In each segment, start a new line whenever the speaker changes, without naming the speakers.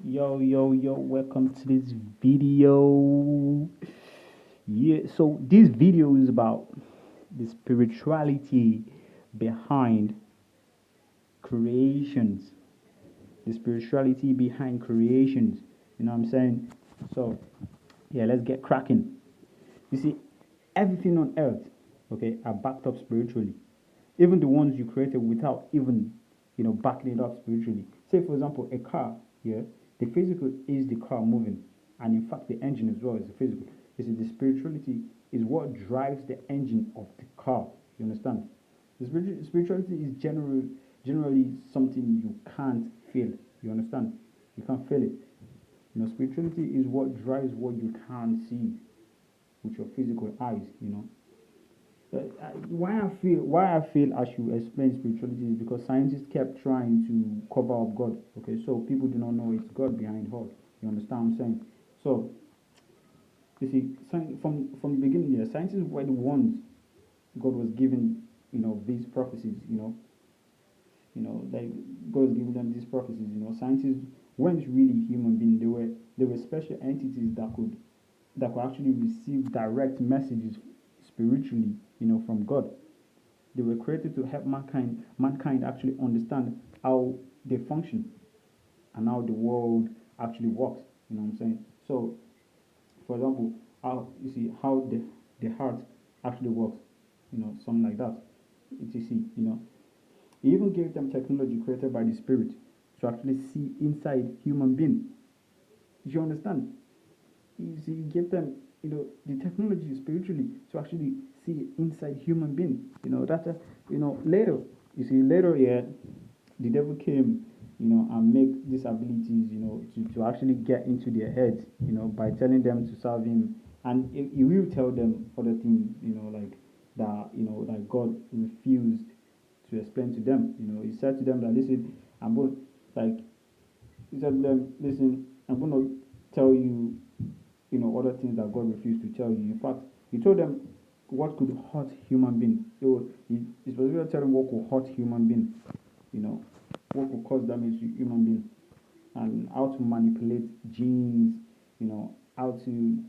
Yo, welcome to this video. Yeah, so this video is about the spirituality behind creations. The spirituality behind creations. You know what I'm saying? So, yeah, let's get cracking. You see, everything on earth, okay, are backed up spiritually. Even the ones you created without even, backing it up spiritually. Say, for example, a car, yeah, the physical is the car moving, and in fact, the engine as well is the physical. You see, the spirituality is what drives the engine of the car. You understand? The spirituality is generally something you can't feel. You understand? You can't feel it. Spirituality is what drives what you can't see with your physical eyes. Why I feel I should explain spirituality is because scientists kept trying to cover up God. Okay, so people do not know it's God behind all. You understand what I'm saying? So you see, from the beginning, yeah, scientists were the ones God was giving, these prophecies. Like God was giving them these prophecies. Scientists weren't really human beings. They were special entities that could actually receive direct messages spiritually, from God. They were created to help mankind actually understand how they function and how the world actually works. You know what I'm saying? So, for example, how you see how the heart actually works. Something like that. etc. He even gave them technology created by the spirit to actually see inside human being. You understand? You see, he gave them, the technology spiritually to actually see inside human being. Later, yeah, the devil came, and make these abilities, to actually get into their heads, by telling them to serve him, and he will tell them other things, like that, that God refused to explain to them. He said to them that listen, I'm going, like he said to them, listen, I'm going to tell you, other things that God refused to tell you. In fact, he told them what could hurt human being. So he specifically telling them what could hurt human being, what could cause damage to human being, and how to manipulate genes, how to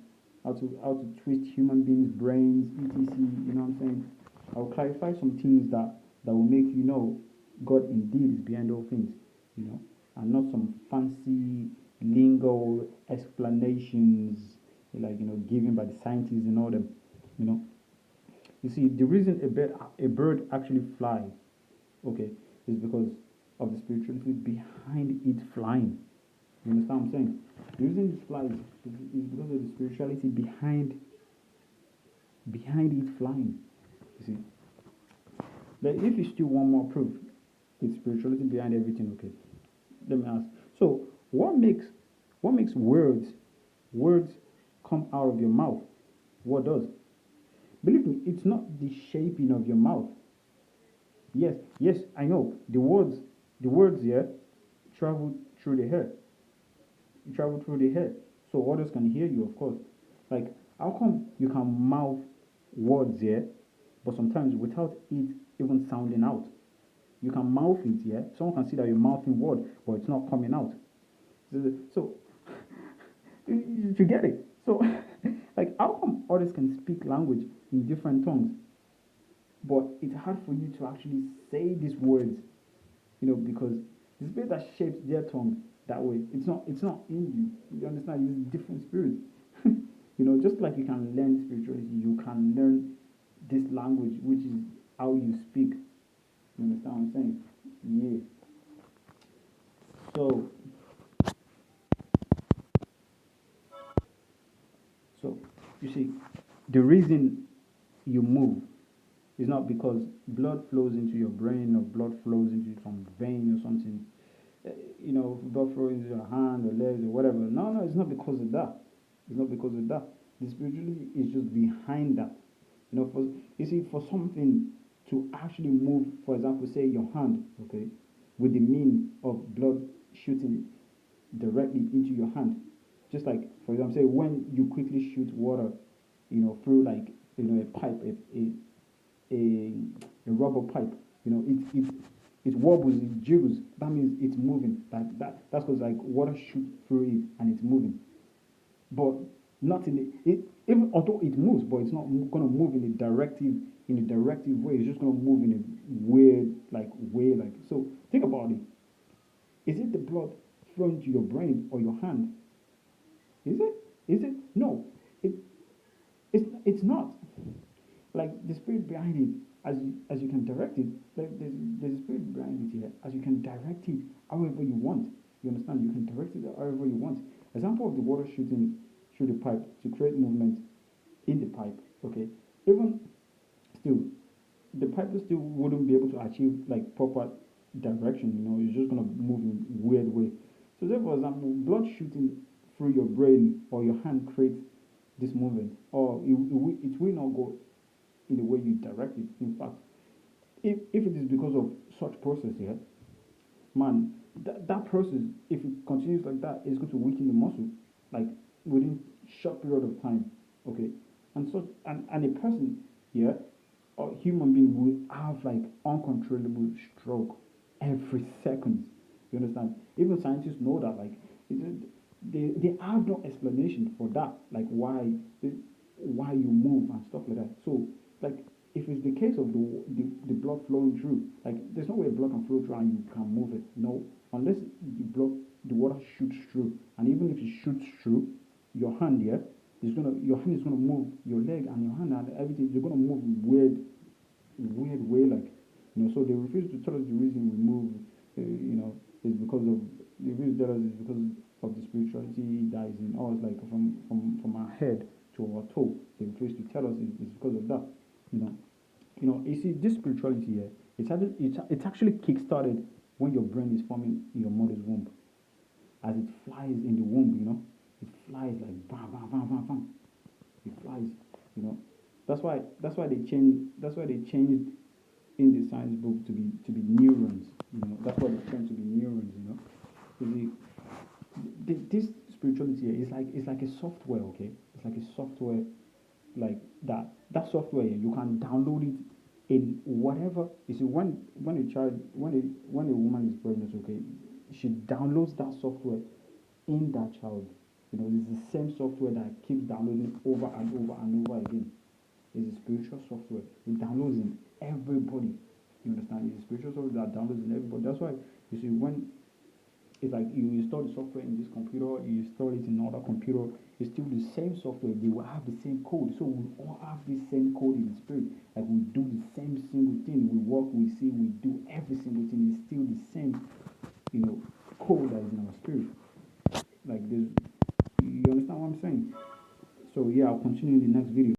twist human beings' brains, etc. You know what I'm saying? I'll clarify some things that will make you know God indeed is behind all things, you know, and not some fancy lingo explanations like given by the scientists and all them, you know. You see, the reason a bird actually fly, okay, is because of the spirituality behind it flying. You understand what I'm saying? The reason it flies is because of the spirituality behind it flying. You see, but if you still want more proof, it's spirituality behind everything. Okay, let me ask. So, what makes words come out of your mouth? What does? Believe me, it's not the shaping of your mouth. Yes, I know. The words here travel through the hair. You travel through the hair, so others can hear you, of course. Like, how come you can mouth words here, but sometimes without it even sounding out? You can mouth it, yeah. Someone can see that you're mouthing word, but it's not coming out. So you get it. So, like, how come others can speak language in different tongues, but it's hard for you to actually say these words, because the spirit that shapes their tongue that way, it's not in you. You understand? It's a different spirit. Just like you can learn spirituality, you can learn this language, which is how you speak. You understand what I'm saying? Yeah. So, so you see, the reason you move is not because blood flows into your brain or blood flows into some vein or something. Blood flows into your hand or legs or whatever. No, it's not because of that. It's not because of that. The spirituality is just behind that. For something to actually move, for example, say your hand, okay, with the mean of blood shooting directly into your hand. Just like, for example, say when you quickly shoot water, through like a pipe, a rubber pipe. It it wobbles, it jiggles. That means it's moving. That's because like water shoots through it and it's moving. But not in it. Even although it moves, but it's not gonna move in a directive way. It's just gonna move in a weird like way. Like so, think about it. Is it the blood flowing to your brain or your hand? Is it? Is it? No. It it's not. Like the spirit behind it, as you can direct it. Like there's a spirit behind it here. As you can direct it however you want. You understand? You can direct it however you want. Example of the water shooting through the pipe to create movement in the pipe. Okay. Even still, the pipe still wouldn't be able to achieve like proper direction. It's just gonna move in weird way. So, say for example, blood shooting through your brain or your hand creates this movement, or it will not go in the way you direct it. In fact, if it is because of such process here, man, that process, if it continues like that, is going to weaken the muscle, like within short period of time. Okay, and a person, yeah, or human being will have like uncontrollable stroke every second. You understand? Even scientists know that. Like, they have no explanation for that. Like why you move and stuff like that. So like if it's the case of the blood flowing through, like there's no way blood can flow through and you can move it. No, unless the water shoots through, and even if it shoots through, your hand here your hand is gonna move, your leg and your hand and everything. You're gonna move weird way, like So they refuse to tell us the reason we move. Is because of they refuse to tell us it's because of the spirituality that is in us, like from our head to our toe. They refuse to tell us it's because of that. You know, You see, this spirituality here, it's actually kick-started when your brain is forming in your mother's womb. As it flies in the womb, it flies like bam, bam, bam, bam, bam. It flies, you know. That's why they changed in the science book to be neurons. That's what it's trying to be neurons. You see, this spirituality here is like a software. Okay, it's like a software like that software you can download it in whatever. You see, when a child when a woman is pregnant, okay, she downloads that software in that child. It's the same software that keeps downloading over and over and over again. It's a spiritual software. It downloads in everybody. You understand? It's a spiritual software that downloads in everybody. That's why you see when it's like you install the software in this computer, you install it in another computer, it's still the same software. They will have the same code. So we all have this same code in the spirit. Like we do the same single thing. We walk, we see, we do every single thing. It's still the same, code that is in our spirit. Like this, you understand what I'm saying? So yeah, I'll continue in the next video.